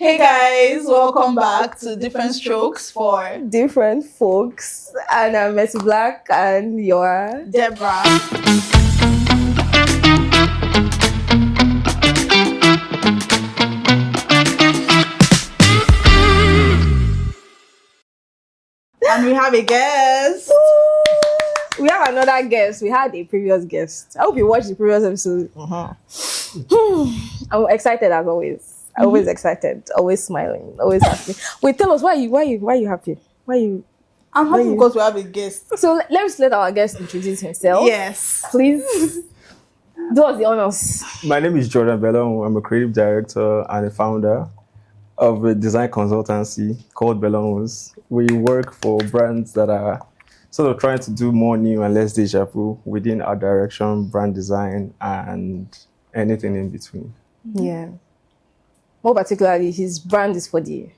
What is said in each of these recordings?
Hey guys, welcome back to Different Strokes for Different Folks. And I'm Messi Black and you're Debra. And we have a guest. We have another guest. We had a previous guest. I hope you watched the previous episode. I'm excited as always. Always excited, always smiling, always happy. Wait, tell us why you happy? I'm happy because we have a guest. So let's let our guest introduce himself. Yes. Please. Do us the honors. My name is Jordan BELONWU. I'm a creative director and a founder of a design consultancy called BELONWUS. We work for brands that are sort of trying to do more new and less deja vu within our direction, brand design, and anything in between. Yeah. More particularly, his brand is for the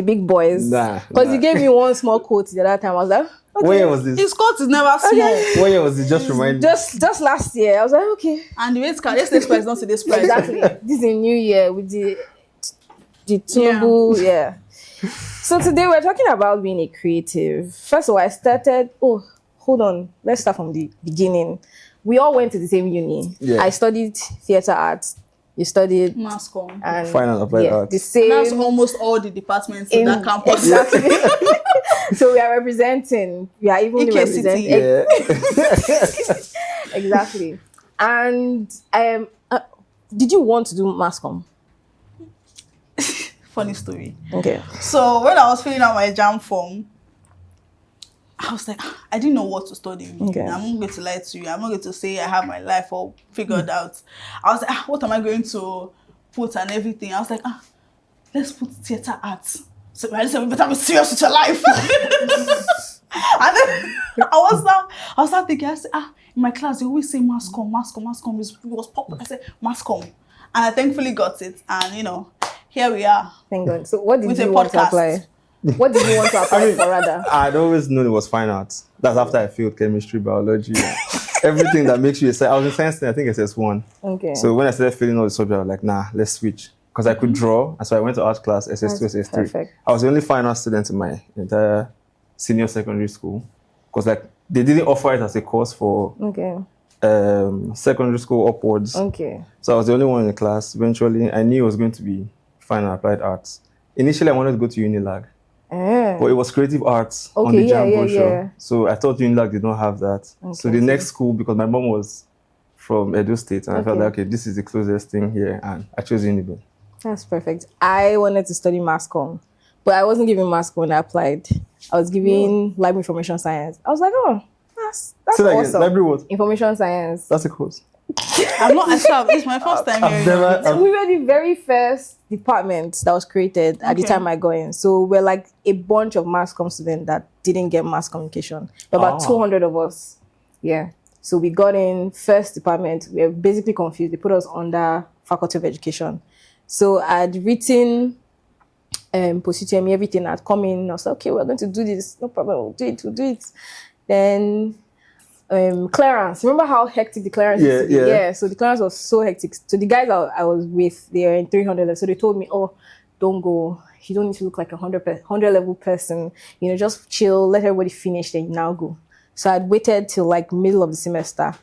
big boys. Because he gave me one small quote the other time. I was like, okay. What year was this? His coat is never small. What year was it? Just remind me. Just last year. I was like, okay. And the weight card, yesterday's price, not today's price. Exactly. This is a new year with the tumble. Yeah. So today we're talking about being a creative. First of all, I started. Oh, hold on. Let's start from the beginning. We all went to the same uni. Yeah. I studied theater arts. You studied mass comm and fine and applied arts. The same. And that's almost all the departments in that campus. Exactly. So we are representing. We are even representing. Yeah. Exactly. And did you want to do mass comm? Funny story. Okay. So when I was filling out my JAM form, I was like, I didn't know what to study. Okay. I'm not going to lie to you. I'm not going to say I have my life all figured out. I was like, what am I going to put and everything? I was like, let's put theater arts. So I said, we better be serious with your life. And then I was not thinking, I said, in my class, they always say mass comm was popular. I said, mass comm. And I thankfully got it. And, here we are. Thank God. So what did with you a want to podcast. Apply? What did you want to apply for rather? I'd always known it was fine arts. That's after I failed chemistry, biology, everything that makes you I was in science, I think SS1. Okay. So when I started failing all the subjects, I was like, nah, let's switch. Because I could draw, and so I went to art class, SS2, SS3. Perfect. I was the only fine arts student in my entire senior secondary school. Because they didn't offer it as a course for secondary school upwards. Okay. So I was the only one in the class. Eventually, I knew it was going to be fine and applied arts. Initially, I wanted to go to Unilag. But it was creative arts on the JAM brochure. Yeah. So I thought Unilag did not have that. Okay, so the next school, because my mom was from Edo State, and I felt like, okay, this is the closest thing here, and I chose Unilag. That's perfect. I wanted to study mass comm, but I wasn't given mass comm when I applied. I was given library information science. I was like, oh, that's awesome. Library what? Information science. That's a course. I'm not sure. It's my first time hearing it. We were the very first department that was created at the time I got in. So we're like a bunch of mass comm students that didn't get mass communication. About 200 of us. Yeah. So we got in first department. We were basically confused. They put us under Faculty of Education. So I'd written post-UTME, everything. I'd come in. I was like, okay, we're going to do this. No problem. We'll do it. Then clearance. Remember how hectic the clearance is? Yeah. So the clearance was so hectic. So the guys I was with, they are in 300. So they told me, oh, don't go. You don't need to look like 100 level person. Just chill. Let everybody finish. Then you now go. So I'd waited till like middle of the semester.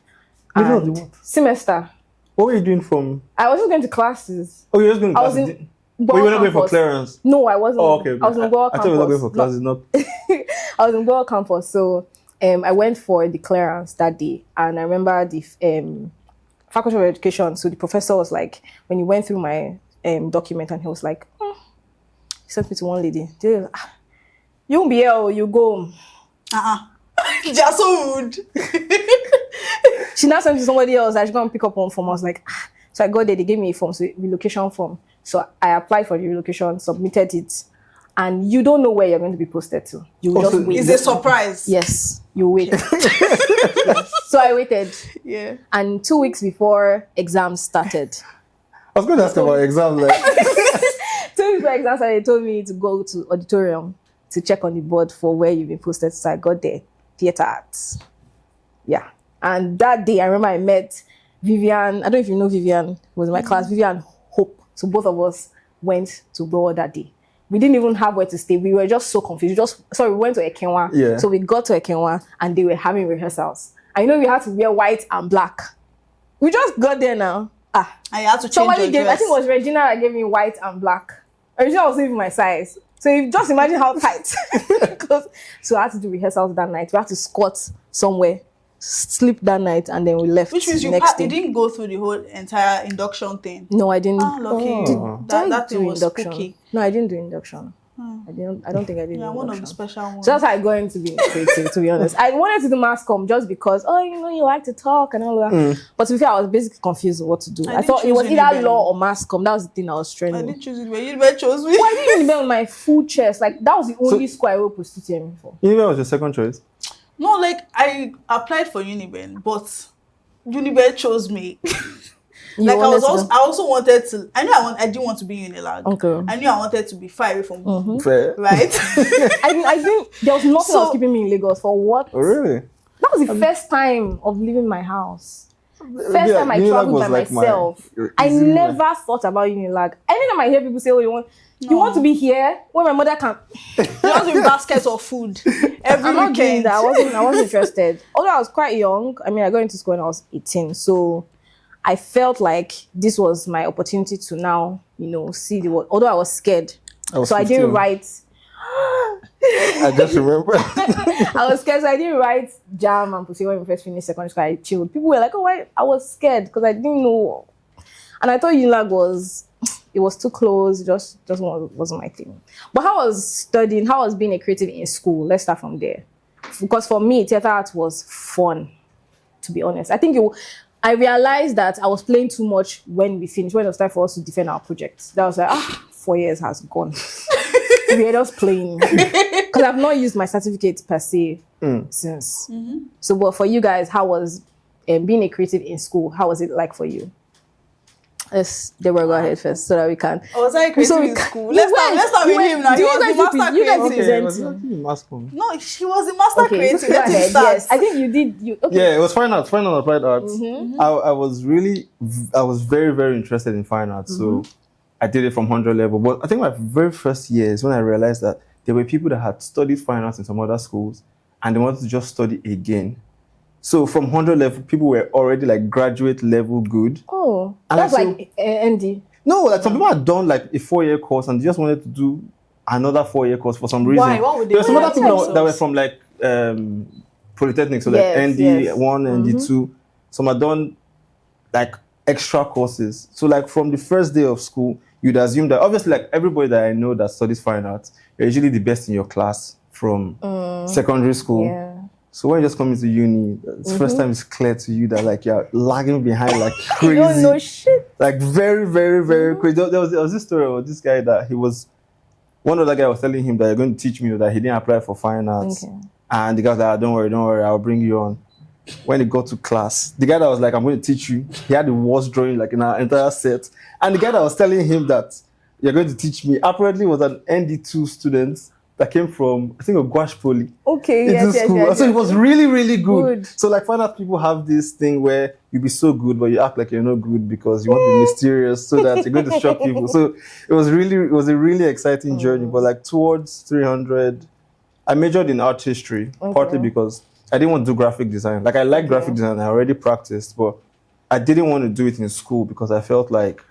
Middle of the what? Semester. What were you doing from? I wasn't going to classes. Oh, you were just going to classes? But you were not going for clearance? No, I wasn't. Oh, okay. I was in Goa campus. I thought you were not going for classes. No. I was in Goa campus. So I went for the clearance that day, and I remember the Faculty of Education. So the professor was like, when he went through my document, and he was like, he sent me to one lady. You won't be here, you go. Just so rude. She now sent me to somebody else. I should go and pick up one form. I was like, So I got there. They gave me a form, so relocation form. So I applied for the relocation, submitted it. And you don't know where you're going to be posted to. You just wait. It's a surprise. Yes, you wait. Yes. So I waited. Yeah. And 2 weeks before exams started. I was going to ask about exams. 2 weeks before exams started, they told me to go to auditorium to check on the board for where you've been posted. So I got there, theater arts. Yeah. And that day, I remember I met Vivian. I don't know if you know Vivian, who was in my class. Vivian Hope. So both of us went to Bro that day. We didn't even have where to stay. We were just so confused. We went to Ekenwa. Yeah. So we got to Ekenwa and they were having rehearsals. I know we had to wear white and black. We just got there now. And you had to change your dress. I think it was Regina that gave me white and black. Regina was even my size. So you just imagine how tight. So I had to do rehearsals that night. We had to squat somewhere, sleep that night, and then we left. Which means you didn't go through the whole entire induction thing. No, I didn't. Lucky. That thing was induction? spooky. No, I didn't do induction. I don't think I did. Yeah, one of the special ones. So that's how I got into being creative, to be honest. I wanted to do mass comm just because, you like to talk and all that. But to be fair, I was basically confused with what to do. I thought it was either law or mass comm. That was the thing I was training. I didn't choose it, but Uniben chose me. Why didn't Uniben with my full chest? Like, that was the only school I wrote post-UTM for. Uniben was your second choice? No, like, I applied for Uniben, but Uniben chose me. Like I also wanted to. I knew I didn't want to be Unilag. Okay. I knew I wanted to be far away from Fair. right. I think there was nothing else keeping me in Lagos for what? Oh, really? That was the first time of leaving my house. First time I traveled by myself. I never thought about Unilag. Every time I hear people say, "Oh, you want to be here?" When my mother can, you want to be baskets of food every I'm not doing weekend. that. I wasn't interested. Although I was quite young. I mean, I got into school when I was 18, so I felt like this was my opportunity to now, see the world. Although I was scared. I didn't write. I just remember. I was scared, so I didn't write JAM and Pussy when we first finished secondary school. I chilled. People were like, "Oh, why?" I was scared because I didn't know. And I thought Unilag was too close. Just wasn't my thing. But how I was studying, how I was being a creative in school, let's start from there. Because for me, theater art was fun, to be honest. I realized that I was playing too much when we finished, when it was time for us to defend our project. That was like, 4 years has gone. We were just playing. Because I've not used my certificate per se since. So, but for you guys, how was being a creative in school? How was it like for you? Let's Debra go ahead first so that we can. Was I creative in school? Let's start with him now. He was the master creative. No, she was the master creative. Yes, I think you did. Yeah, it was fine arts, applied arts. I was very, very interested in fine arts, so I did it from 100 level. But I think my very first year is when I realized that there were people that had studied fine arts in some other schools and they wanted to just study again. So from 100 level, people were already like graduate level good. Oh, and that's like ND. No, like some people had done like a 4-year course and they just wanted to do another 4-year course for some reason. Why? What would they? There were some other people that were from like polytechnic, so like ND1, ND2. Some had done like extra courses. So like from the first day of school, you'd assume that obviously like everybody that I know that studies fine arts, you're usually the best in your class from secondary school. Yeah. So when you just come into uni, the first time it's clear to you that like you're lagging behind like crazy. You don't know shit. Like very, very, very crazy. There was this story of this guy that one other guy was telling him that you're going to teach me that he didn't apply for fine arts. Okay. And the guy was like, don't worry, I'll bring you on. When he got to class, the guy that was like, I'm going to teach you, he had the worst drawing like in our entire set. And the guy that was telling him that you're going to teach me apparently was an ND2 student that came from, I think, a Gouache Poly. Okay, yes. So he was really, really good. So like fine art people have this thing where you be so good, but you act like you're not good because you want to be mysterious so that you're going to shock people. So it was a really exciting journey. But like towards 300, I majored in art history, partly because I didn't want to do graphic design. Like I like graphic design, I already practiced, but I didn't want to do it in school because I felt like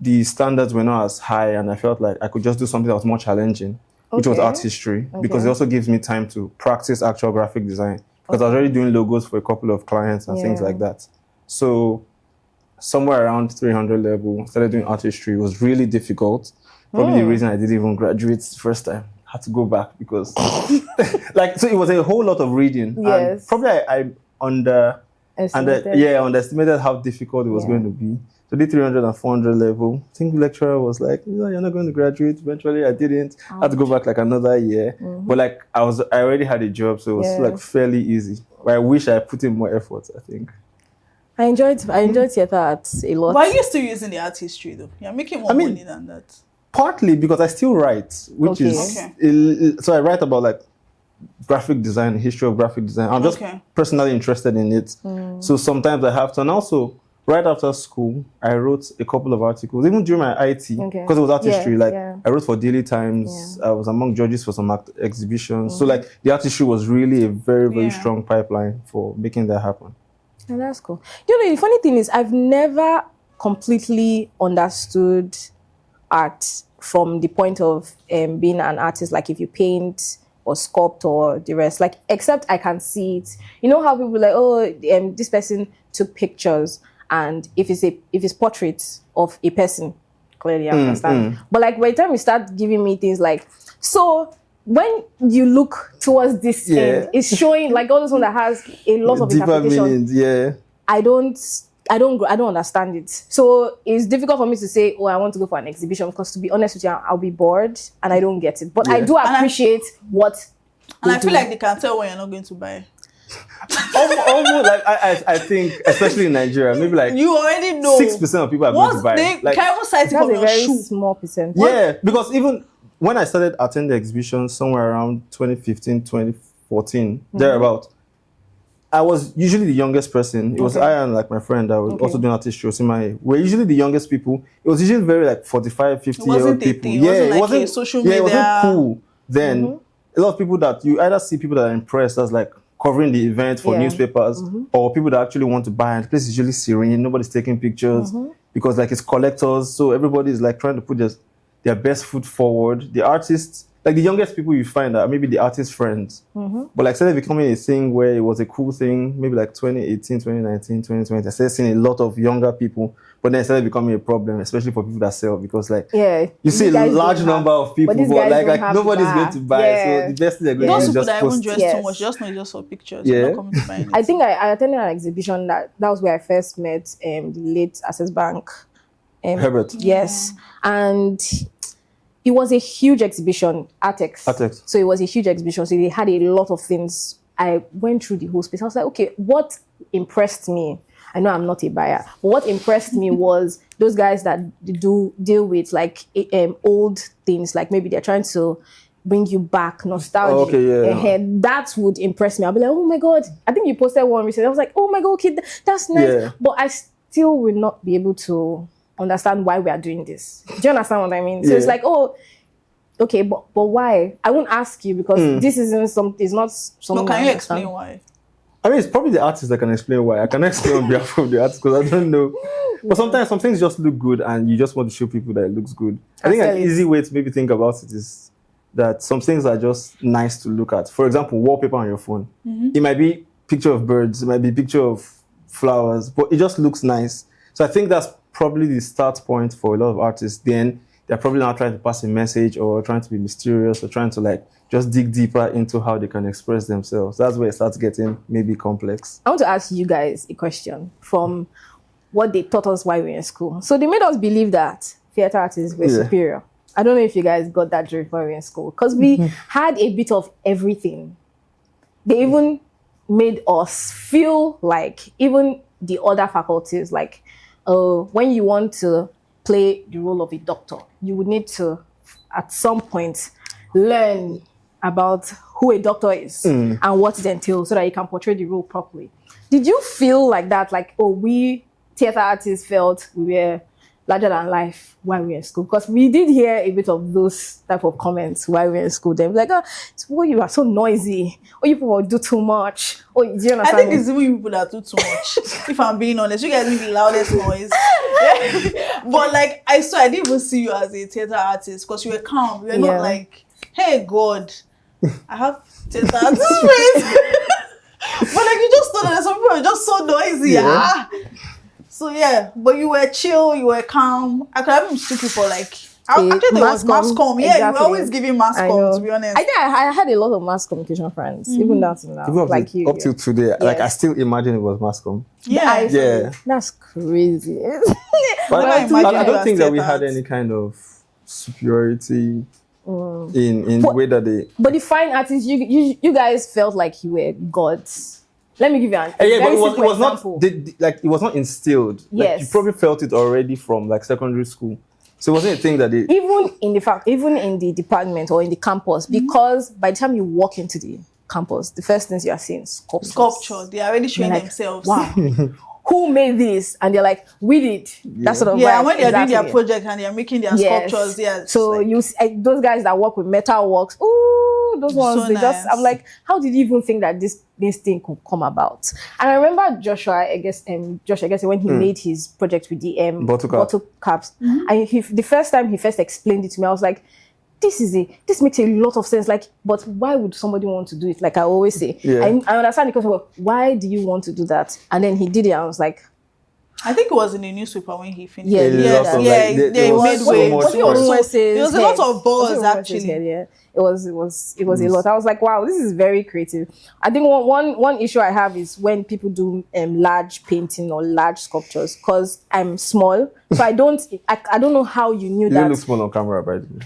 the standards were not as high and I felt like I could just do something that was more challenging. Which was art history, because it also gives me time to practice actual graphic design. Because I was already doing logos for a couple of clients and things like that. So somewhere around 300 level, started doing art history. It was really difficult. Probably the reason I didn't even graduate the first time. I had to go back because so it was a whole lot of reading. Yes. And probably I underestimated how difficult it was going to be. So the 300 and 400 level, I think the lecturer was like, you're not going to graduate. Eventually I didn't. I had to go back like another year. But like I already had a job, so it was like fairly easy. But I wish I put in more effort, I think. I enjoyed theater arts a lot. Why are you still using the art history though? You're making more money than that. Partly because I still write, which is so I write about like graphic design, history of graphic design. I'm just personally interested in it. So sometimes I have to, and also right after school, I wrote a couple of articles, even during my IT, because it was art history. Like I wrote for Daily Times. I was among judges for some exhibitions. So like the art history was really a very, very strong pipeline for making that happen. And that's cool. You know, the funny thing is, I've never completely understood art from the point of being an artist. Like if you paint or sculpt or the rest, like except I can see it. You know how people are like, oh, this person took pictures, and if it's portraits of a person, clearly I understand. But like by the time you start giving me things like, so when you look towards this end, it's showing like all this one that has a lot of deeper interpretation. meanings, I don't understand it. So it's difficult for me to say, oh, I want to go for an exhibition, because to be honest with you, I'll be bored and I don't get it. But I do appreciate what. And I feel like they can tell when you're not going to buy. Almost like I think, especially in Nigeria, maybe like you already know 6% of people are going to buy. Like, can even cite it from that's a your very shoe. small percentage. Yeah, because even when I started attending the exhibition somewhere around 2015, 2014, thereabout, I was usually the youngest person. It was I and like my friend that was also doing artistry. We're usually the youngest people. It was usually very like 45, 50-year-old people. It wasn't social media. It wasn't cool then. A lot of people that you either see people that are impressed as like covering the event for newspapers, or people that actually want to buy, and the place is usually serene. Nobody's taking pictures because like it's collectors. So everybody is like trying to put their best foot forward. The artists, like the youngest people you find are maybe the artist friends. But like started becoming a thing where it was a cool thing, maybe like 2018, 2019, 2020. I started seeing a lot of younger people, but then it started becoming a problem, especially for people that sell, because like you see a large number of people, but like nobody's going to buy. So the best thing they're going to do is just that post. Even dress too much, just not just for pictures. You're not coming to buy anything. I think I attended an exhibition that was where I first met the late Access Bank. Herbert. Yes. And it was a huge exhibition, Artex. So it was a huge exhibition. So they had a lot of things. I went through the whole space. I was like, okay, what impressed me? I know I'm not a buyer, but what impressed me was those guys that do deal with like old things. Like maybe they're trying to bring you back nostalgia. That would impress me. I'll be like, oh my God. I think you posted one recently. I was like, oh my God, okay, that's nice. Yeah. But I still will not be able to understand why we are doing this. Do you understand what I mean? So it's like, oh, okay, but why? I won't ask you because this isn't it's not something. But can you explain why? I mean, it's probably the artist that can explain why. I cannot explain on behalf of the artist because I don't know. But sometimes some things just look good and you just want to show people that it looks good. I think an easy way to maybe think about it is that some things are just nice to look at. For example, wallpaper on your phone. It might be picture of birds, it might be picture of flowers, but it just looks nice. So I think that's probably the start point for a lot of artists. Then they're probably not trying to pass a message or trying to be mysterious or trying to like just dig deeper into how they can express themselves. That's where it starts getting maybe complex. I want to ask you guys a question from what they taught us while we were in school. So they made us believe that theater artists were superior. I don't know if you guys got that drift while we were in school because we had a bit of everything. They even made us feel like even the other faculties, like when you want to play the role of a doctor, you would need to, at some point, learn about who a doctor is and what it entails so that you can portray the role properly. Did you feel like that? Like, oh, we theater artists felt we were larger than life while we were in school? Because we did hear a bit of those type of comments while we were in school. They were like, oh, you are so noisy. Or you people do too much. Or do you understand? I think it's even people that do too much. If I'm being honest, you guys make the loudest noise. But like, I swear, I didn't even see you as a theater artist because you were calm. You were not like, hey, God, I have theater artist friends. But like, you just thought that some people are just so noisy. So yeah, but you were chill, you were calm. I could have even took you for like, actually there was mass comm. Yeah, you were always giving mass comm, to be honest. I think I had a lot of mass communication friends, even down to now. Like you. Up till today, like I still imagine it was mass comm. Yeah. That's crazy. But I don't think that we had any kind of superiority in the way that they... But the fine artists, you guys felt like you were gods. Let me give you an but it was not like it was not instilled. Like, you probably felt it already from like secondary school. So it wasn't a thing that they even in the department or in the campus, because by the time you walk into the campus, the first things you are seeing is sculpture. They are already showing themselves. Wow. who made this? And they're like, we did. That sort of yeah. vibe. And when they're doing their project and they're making their sculptures, So like, those guys that work with metal works, ooh, those ones. So they nice. just. I'm like, how did you even think that this thing could come about? And I remember Joshua, I guess when he made his project with the bottle caps, and the first time he first explained it to me, I was like, this makes a lot of sense. Like, but why would somebody want to do it? Like I always say, I understand because, well, why do you want to do that? And then he did it. I was like, I think it was in the newspaper when he finished. Yeah, they made waves. There was a lot of buzz actually. Yeah, it was a lot. I was like, wow, this is very creative. I think one issue I have is when people do large painting or large sculptures, because I'm small, so I don't know how you knew that. You look small on camera, by the way.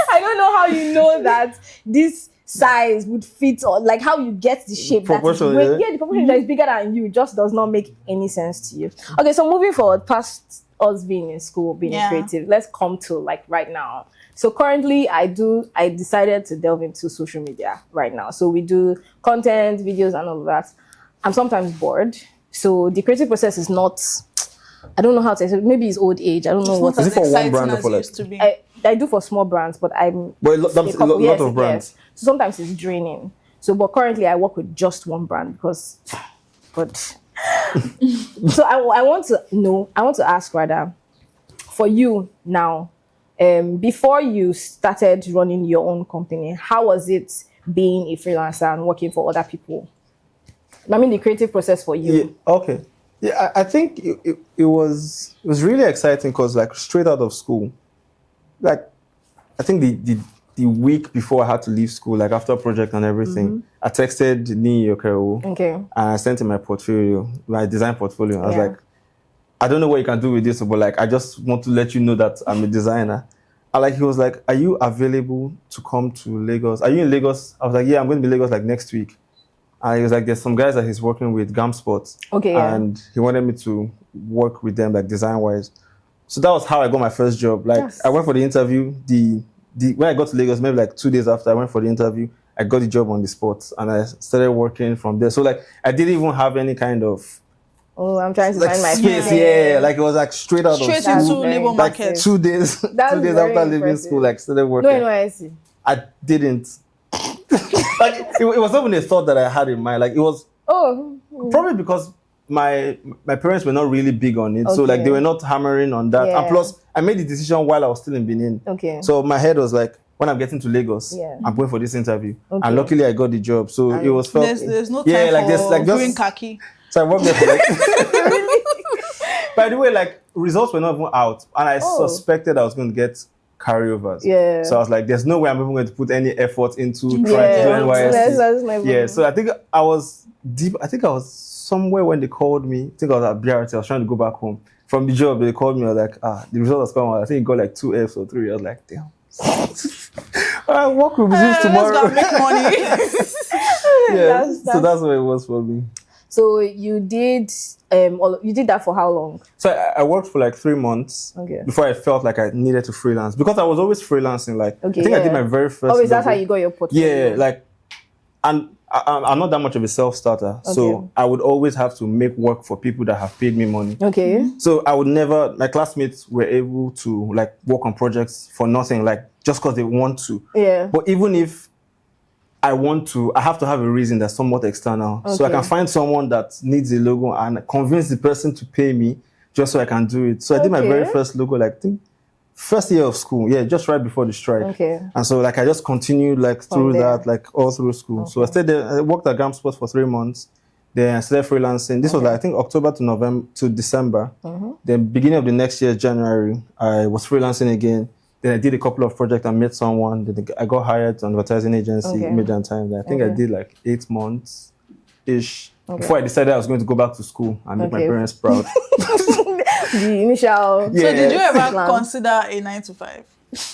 I don't know how you know that this size would fit, or like how you get the shape the proportion that is bigger than you just does not make any sense to you. Okay, so moving forward past us being in school, being creative, let's come to like right now. So currently I decided to delve into social media right now. So we do content, videos and all of that. I'm sometimes bored. So the creative process is not, I don't know how to say it. Maybe it's old age. I don't know what. Is it for one brand or for like? I do for small brands, but I'm a lot of brands. So sometimes it's draining. So, but currently I work with just one brand because, but so I want to ask rather, for you now, before you started running your own company, how was it being a freelancer and working for other people? I mean, the creative process for you. Yeah, okay. Yeah, I think it was really exciting because like straight out of school, like I think the week before I had to leave school, like after project and everything, I texted Ni Yokeru and I sent him my portfolio, my design portfolio. I was like, I don't know what you can do with this, but like I just want to let you know that I'm a designer. And like he was like, are you available to come to Lagos? Are you in Lagos? I was like, yeah, I'm going to be in Lagos like next week. And he was like, there's some guys that he's working with, Gam Sports. And he wanted me to work with them, like design-wise. So that was how I got my first job. Like, I went for the interview. When I got to Lagos, maybe like 2 days after I went for the interview, I got the job on the spot. And I started working from there. So like, I didn't even have any kind of... Oh, I'm trying to like find my space. Yeah, like it was like straight out of school. Straight into labor market. 2 days. 2 days after leaving school, like started working. No NYSC. I didn't. Like it was not even a thought that I had in mind. Like it was probably because my parents were not really big on it, so like they were not hammering on that. And plus, I made the decision while I was still in Benin. So my head was like, when I'm getting to Lagos, I'm going for this interview, and luckily I got the job. So it was felt. There's no time for green khaki. So I worked there for like. By the way, like results were not even out, and I suspected I was going to get carryovers. So I was like, there's no way I'm even going to put any effort into trying to do NYSC. So I think I was deep. I think I was somewhere when they called me. I think I was at BRT. I was trying to go back home from the job. They called me. I was like, the result has come out. I think it got like 2 Fs or 3. I was like, damn. Work will resume tomorrow. Make money. So that's what it was for me. So you did that for how long? So I worked for like 3 months before I felt like I needed to freelance, because I was always freelancing. Like I think I did my very first. Oh, is that how you got your portfolio? Yeah, like, and I'm not that much of a self-starter, so I would always have to make work for people that have paid me money. So I would never. My classmates were able to like work on projects for nothing, like just because they want to. But even if I want to, I have to have a reason that's somewhat external. So I can find someone that needs a logo and convince the person to pay me just so I can do it. So I did my very first logo, like I think first year of school. Yeah, just right before the strike. And so like I just continued like through that, like all through school. So I stayed there, I worked at Gam Sports for 3 months. Then I started freelancing. This was like, I think October to December. Then beginning of the next year, January, I was freelancing again. Then I did a couple of projects. I met someone. Then I got hired to an advertising agency, Media Time. I think I did like 8 months-ish before I decided I was going to go back to school and make my parents proud. The initial. So did you ever consider a 9 to 5?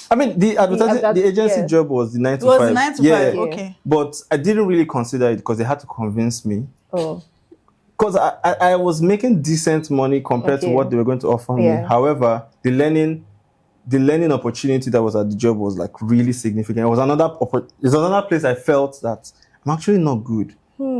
I mean, the agency job was the 9 to 5. It was the 9 to 5, okay. But I didn't really consider it because they had to convince me. Because I was making decent money compared to what they were going to offer me. However, the learning opportunity that was at the job was like really significant. It was another place I felt that I'm actually not good.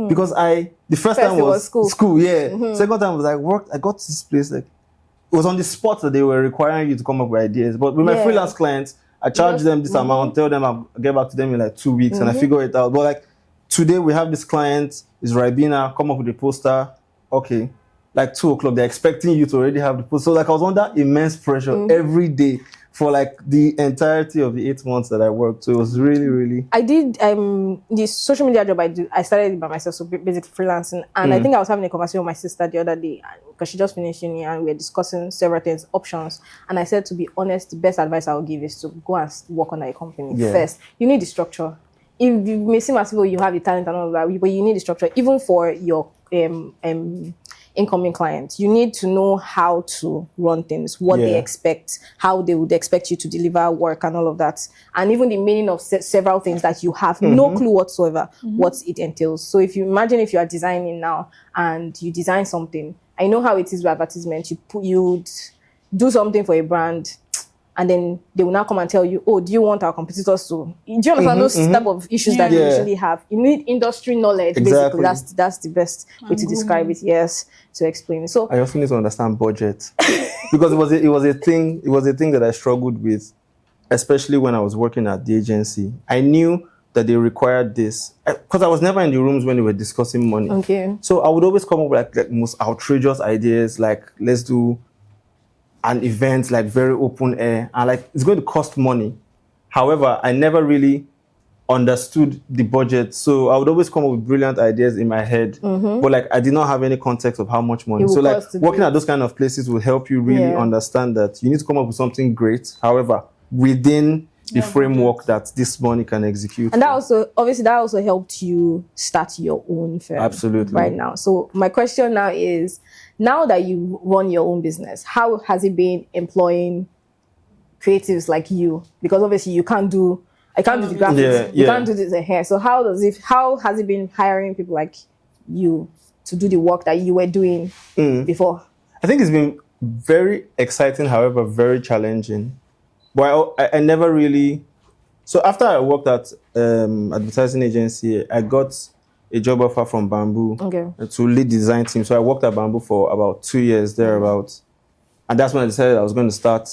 Because the first time was school, yeah. Second time was like work. I got to this place, like it was on the spot that they were requiring you to come up with ideas. But with my freelance clients, I charge them this amount, tell them I'll get back to them in like 2 weeks, and I figure it out. But like today we have this client, is Ribena, come up with a poster. Okay, like 2 o'clock, they're expecting you to already have the poster. So like I was under immense pressure every day for like the entirety of the 8 months that I worked. So it was really, really. I did the social media job I started it by myself, so basically freelancing. And I think I was having a conversation with my sister the other day because she just finished uni and we were discussing several things, options. And I said, to be honest, the best advice I would give is to go and work on a company first. You need the structure. If you may seem as if you have the talent and all that, but you need the structure, even for your incoming clients. You need to know how to run things, what they expect, how they would expect you to deliver work and all of that. And even the meaning of several things that you have no clue whatsoever what it entails. So if you imagine if you are designing now and you design something, I know how it is with advertisement. You'd do something for a brand, and then they will now come and tell you, oh, do you want our competitors to? Do you understand those type of issues that you usually have? You need industry knowledge, basically. That's the best way to describe it, to explain. So I also need to understand budget. Because it was a thing that I struggled with, especially when I was working at the agency. I knew that they required this, because I was never in the rooms when they were discussing money. Okay. So I would always come up with like most outrageous ideas, like let's do an event like very open air, and like it's going to cost money. However, I never really understood the budget, so I would always come up with brilliant ideas in my head, but like I did not have any context of how much money. So like working at those kind of places will help you really understand that you need to come up with something great, however, within the framework that this money can execute. And that also helped you start your own firm. Absolutely. Right now. So my question now is, now that you run your own business, how has it been employing creatives like you? Because obviously I can't do the graphics, you can't do the hair. So how has it been hiring people like you to do the work that you were doing before? I think it's been very exciting, however, very challenging. But I never really. So after I worked at advertising agency, I got a job offer from Bamboo to lead the design team. So I worked at Bamboo for about 2 years thereabouts, and that's when I decided I was going to start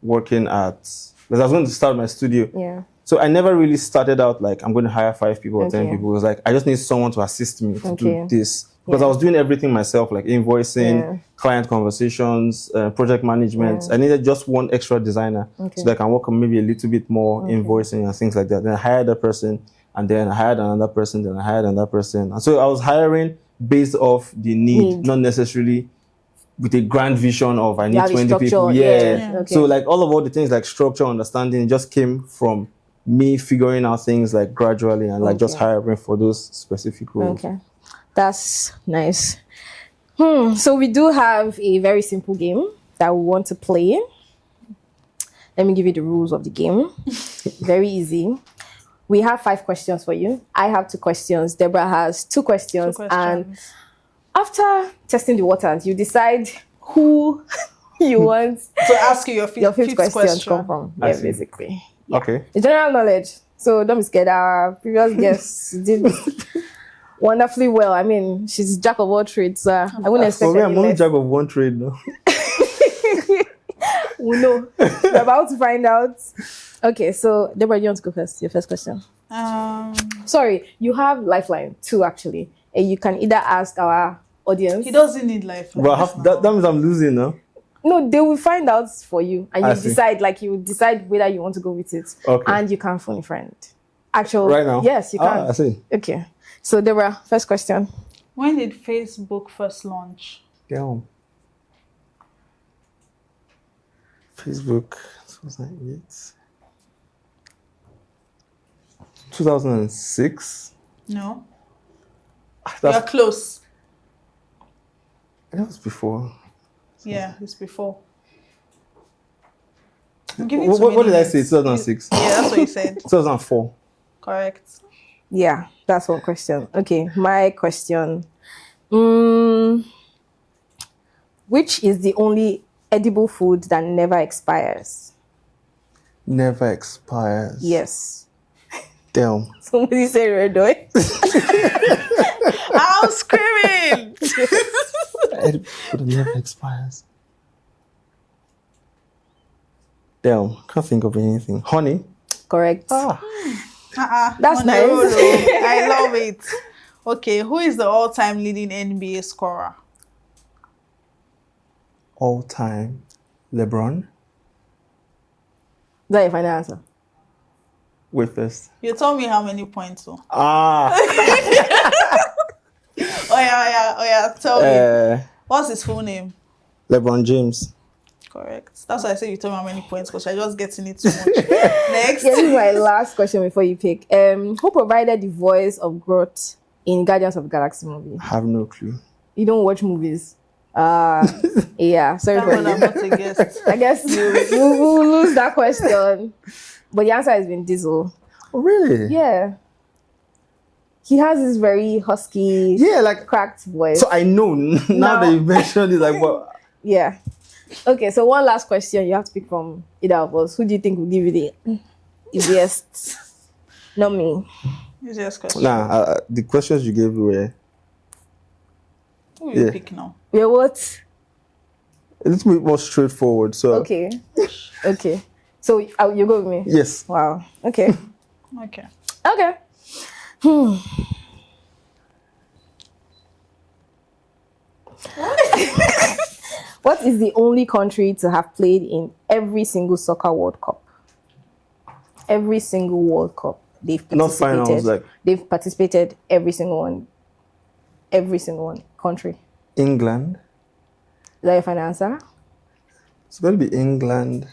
working because I was going to start my studio. Yeah. So I never really started out like I'm going to hire 5 people or 10 people. It was like I just need someone to assist me to do this. Because I was doing everything myself, like invoicing, client conversations, project management. I needed just one extra designer so that I can work on maybe a little bit more invoicing and things like that. Then I hired a person, and then I hired another person, then I hired another person. And so I was hiring based off the need. Not necessarily with a grand vision of I need 20 people. So like all the things like structure, understanding, just came from me figuring out things like gradually and like just hiring for those specific roles. Okay. That's nice. So we do have a very simple game that we want to play. Let me give you the rules of the game. Very easy. We have 5 questions for you. I have 2 questions. Debra has 2 questions. And after testing the waters, you decide who you want to ask you your fifth question to come from. Basically. Okay. The general knowledge. So don't be scared. Our previous guests did wonderfully well. I mean, she's jack of all trades. So I wouldn't expect me, I'm only jack of one trade now. We know. We're about to find out. Okay, so Debra, you want to go first? Your first question. Sorry, you have Lifeline 2 actually. And you can either ask our audience. He doesn't need Lifeline. But that means I'm losing now. No, they will find out for you, and you decide whether you want to go with it. Okay. And you can phone a friend. Right now? Yes, you can. I see. Okay. So Debra, first question. When did Facebook first launch? Facebook 2008. 2006. No. You're close. That was before. Yeah, it's before. What did I say? 2006? Yeah, that's what you said. 2004. Correct. Yeah, that's one question. Okay, my question. Which is the only edible food that never expires? Never expires? Yes. Damn. Somebody say red oil. I'm screaming. But it never expires. Damn, can't think of anything. Honey. Correct. That's On the nice. roll, oh. I love it. Okay, who is the all-time leading NBA scorer? All time. LeBron. Is that your final answer? Wait first. You told me how many points. So. Ah. Oh yeah. Tell me. What's his full name? LeBron James. Correct. That's why I say you told me how many points, because I just getting it too much. Next. Yeah, this is my last question before you pick. Who provided the voice of Groot in Guardians of the Galaxy movie? I have no clue. You don't watch movies. Yeah, sorry for I'm you. not a guest. I guess we'll lose that question. But the answer has been Diesel. Oh, really? Yeah. He has this very husky, Yeah, like, cracked voice. so I know now that you mentioned it, like, what? Yeah. Okay, so one last question. You have to pick from either of us. Who do you think will give you the easiest? Not me. Easiest question. Nah, the questions you gave were Who will you pick now? Yeah, what? a little bit more straightforward. So, Okay. Okay. So you go with me? yes. Wow. Okay. Okay. Okay. What is the only country to have played in every single soccer World Cup? Every single World Cup they've Not participated. finals, like They've participated every single one. Every single one country. England. Is that your final answer? It's going to be England.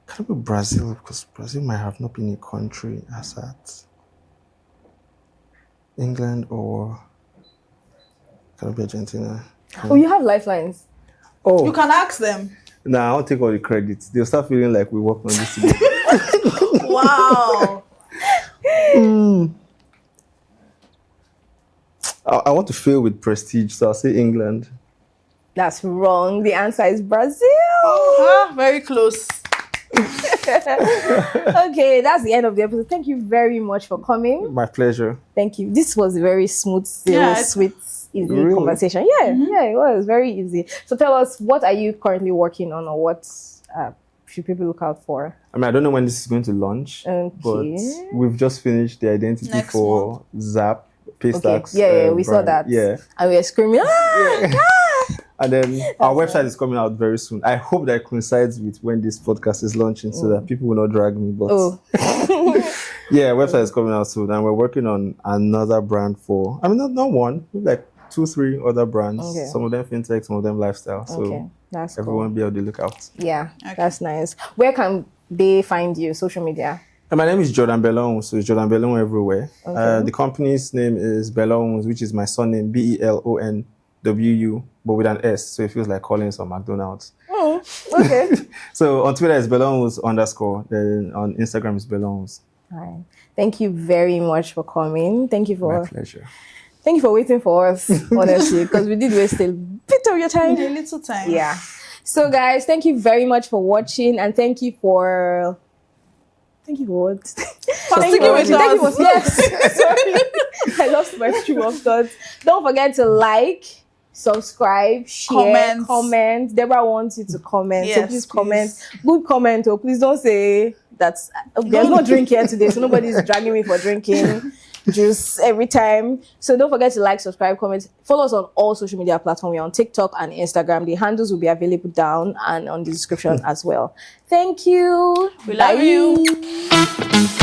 Can it be Brazil? Because Brazil might have not been a country as that. England or can it be Argentina? Oh, you have lifelines. Oh, You can ask them. nah, I'll take all the credits. They'll start feeling like we worked on this together. Wow. I want to fail with prestige, so I'll say England. That's wrong. The answer is Brazil. Very close. Okay, that's the end of the episode. Thank you very much for coming. My pleasure. Thank you. This was a very smooth, sweet, easy Really? conversation. Yeah, yeah, it was very easy. So tell us, what are you currently working on, or what should people look out for? I mean, I don't know when this is going to launch, but we've just finished the identity Next for Zap, Paystacks. Yeah, we saw brand. that. Yeah. And we were screaming, ah! And then our website is coming out very soon. I hope that coincides with when this podcast is launching so that people will not drag me. But yeah, website is coming out soon. And we're working on another brand for, I mean, not one, like 2, 3 other brands. Okay. Some of them fintech, some of them lifestyle. So that's everyone cool. be on the lookout. Yeah, that's nice. Where can they find you? Social media? And my name is Jordan BELONWU, so it's Jordan BELONWU everywhere. Okay. The company's name is BELONWU, which is my surname, BELONWU, but with an S, so it feels like calling some McDonald's. Oh, okay. So on Twitter it's BELONWUS_, then on Instagram is BELONWUS. All right. Thank you very much for coming. Thank you for My pleasure. Thank you for waiting for us, honestly, because we did waste a bit of your time. A little time. Yeah. So guys, thank you very much for watching, and thank you for what? Thank you with us. Yes. Sorry. I lost my stream of thoughts. Don't forget to like, subscribe, share, comment. Debra wants you to comment. Yes, so please comment. Good comment. Oh, please don't say that's there's no drink here today, so nobody's dragging me for drinking juice every time. So don't forget to like, subscribe, comment. Follow us on all social media platforms. We're on TikTok and Instagram. The handles will be available down and on the description as well. Thank you. We love you.